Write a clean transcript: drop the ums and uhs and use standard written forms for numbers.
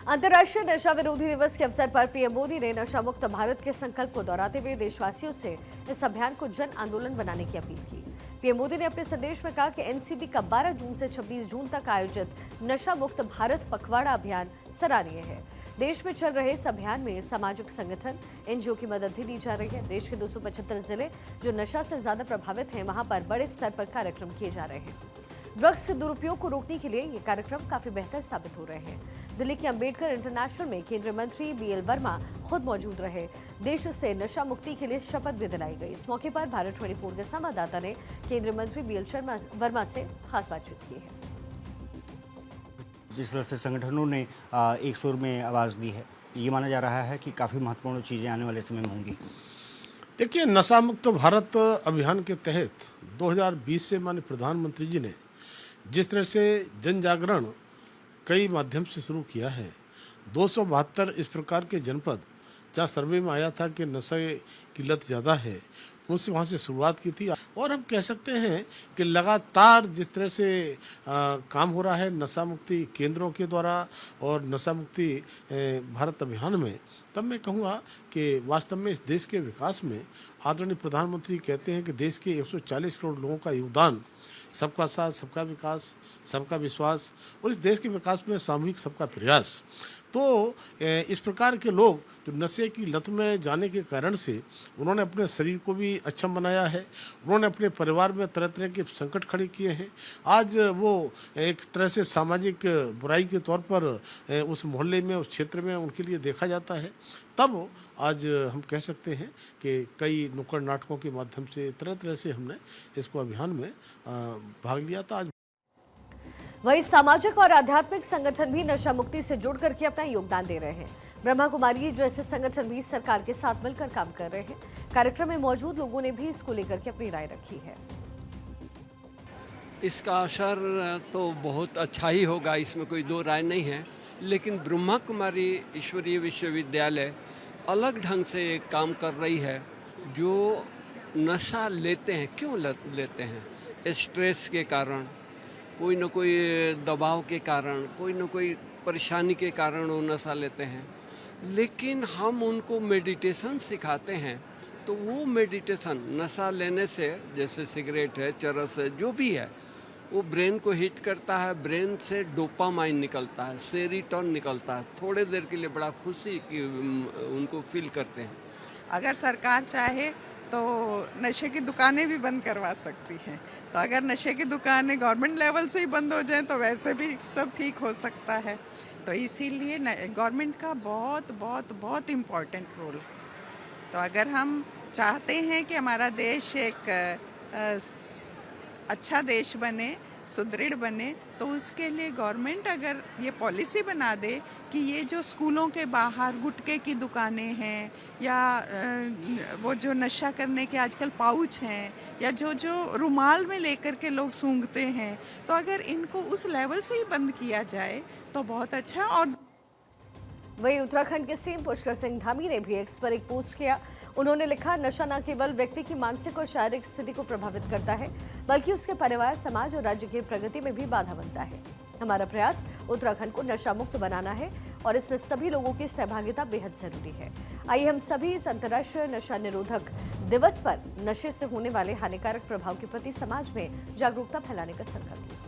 अंतर्राष्ट्रीय नशा विरोधी दिवस के अवसर पर पीएम मोदी ने नशा मुक्त भारत के संकल्प को दोहराते हुए देशवासियों से इस अभियान को जन आंदोलन बनाने की अपील की। पीएम मोदी ने अपने संदेश में कहा कि एनसीबी का 12 जून से 26 जून तक आयोजित नशा मुक्त भारत पखवाड़ा अभियान सराहनीय है। देश में चल रहे इस अभियान में सामाजिक संगठन एनजीओ की मदद भी ली जा रही है। देश के 275 जिले जो नशा से ज्यादा प्रभावित हैं, वहां पर बड़े स्तर पर कार्यक्रम किए जा रहे हैं। ड्रग्स के दुरुपयोग को रोकने के लिए ये कार्यक्रम काफी बेहतर साबित हो रहे हैं। दिल्ली के अंबेडकर इंटरनेशनल में केंद्रीय मंत्री बीएल वर्मा खुद मौजूद रहे। देश से नशा मुक्ति के लिए शपथ भी दिलाई गई। इस मौके पर भारत 24 के संवाददाता ने केंद्रीय मंत्री बीएल वर्मा से खास बातचीत की है। जिस तरह से संगठनों ने एक सुर में आवाज़ दी है, ये माना जा रहा है कि काफ़ी महत्वपूर्ण चीज़ें आने वाले समय में होंगी। देखिए, नशा मुक्त भारत अभियान के तहत 2020 से माननीय प्रधानमंत्री जी ने जिस तरह से जन जागरण कई माध्यम से शुरू किया है, 272 इस प्रकार के जनपद जहाँ सर्वे में आया था कि नशे की लत ज़्यादा है, उनसे वहाँ से शुरुआत की थी। और हम कह सकते हैं कि लगातार जिस तरह से काम हो रहा है नशा मुक्ति केंद्रों के द्वारा और नशा मुक्ति भारत अभियान में, तब मैं कहूँगा कि वास्तव में इस देश के विकास में आदरणीय प्रधानमंत्री कहते हैं कि देश के 140 करोड़ लोगों का योगदान, सबका साथ, सबका विकास, सबका विश्वास और इस देश के विकास में सामूहिक सबका प्रयास। तो इस प्रकार के लोग जो नशे की लत में जाने के कारण से उन्होंने अपने शरीर को भी अक्षम बनाया है, उन्होंने अपने परिवार में तरह तरह के संकट खड़े किए हैं। आज वो एक तरह से सामाजिक बुराई के तौर पर उस मोहल्ले में, उस क्षेत्र में उनके लिए देखा जाता है। तब आज हम कह सकते हैं कि कई नुक्कड़ नाटकों के माध्यम से तरह तरह से हमने इसको अभियान में भाग लिया था। आज वहीं सामाजिक और आध्यात्मिक संगठन भी नशा मुक्ति से जुड़ करके अपना योगदान दे रहे हैं। ब्रह्मा कुमारी जैसे संगठन भी सरकार के साथ मिलकर काम कर रहे हैं। कार्यक्रम में मौजूद लोगों ने भी इसको लेकर के अपनी राय रखी है। इसका असर तो बहुत अच्छा ही होगा, इसमें कोई दो राय नहीं है। लेकिन ब्रह्मा कुमारी ईश्वरीय विश्वविद्यालय अलग ढंग से काम कर रही है। जो नशा लेते हैं, क्यों लेते हैं? स्ट्रेस के कारण, कोई न कोई दबाव के कारण, कोई न कोई परेशानी के कारण वो नशा लेते हैं। लेकिन हम उनको मेडिटेशन सिखाते हैं, तो वो मेडिटेशन नशा लेने से, जैसे सिगरेट है, चरस है, जो भी है, वो ब्रेन को हिट करता है। ब्रेन से डोपामाइन निकलता है, सेरोटोनिन निकलता है। थोड़े देर के लिए बड़ा खुशी की उनको फील करते हैं। अगर सरकार चाहे तो नशे की दुकानें भी बंद करवा सकती हैं। तो अगर नशे की दुकानें गवर्नमेंट लेवल से ही बंद हो जाएं तो वैसे भी सब ठीक हो सकता है। तो इसीलिए गवर्नमेंट का बहुत बहुत बहुत इम्पोर्टेंट रोल है। तो अगर हम चाहते हैं कि हमारा देश एक अच्छा देश बने, सुदृढ़ बने, तो उसके लिए गवर्नमेंट अगर ये पॉलिसी बना दे कि ये जो स्कूलों के बाहर गुटखे की दुकानें हैं या वो जो नशा करने के आजकल पाउच हैं या जो रुमाल में लेकर के लोग सूंघते हैं, तो अगर इनको उस लेवल से ही बंद किया जाए तो बहुत अच्छा। और वहीं उत्तराखंड के सीएम पुष्कर सिंह धामी ने भी एक्स पर एक पोस्ट किया। उन्होंने लिखा, नशा न केवल व्यक्ति की मानसिक और शारीरिक स्थिति को प्रभावित करता है, बल्कि उसके परिवार, समाज और राज्य की प्रगति में भी बाधा बनता है। हमारा प्रयास उत्तराखंड को नशा मुक्त बनाना है और इसमें सभी लोगों की सहभागिता बेहद जरूरी है। आइए हम सभी इस अंतर्राष्ट्रीय नशा निरोधक दिवस पर नशे से होने वाले हानिकारक प्रभाव के प्रति समाज में जागरूकता फैलाने का संकल्प लें।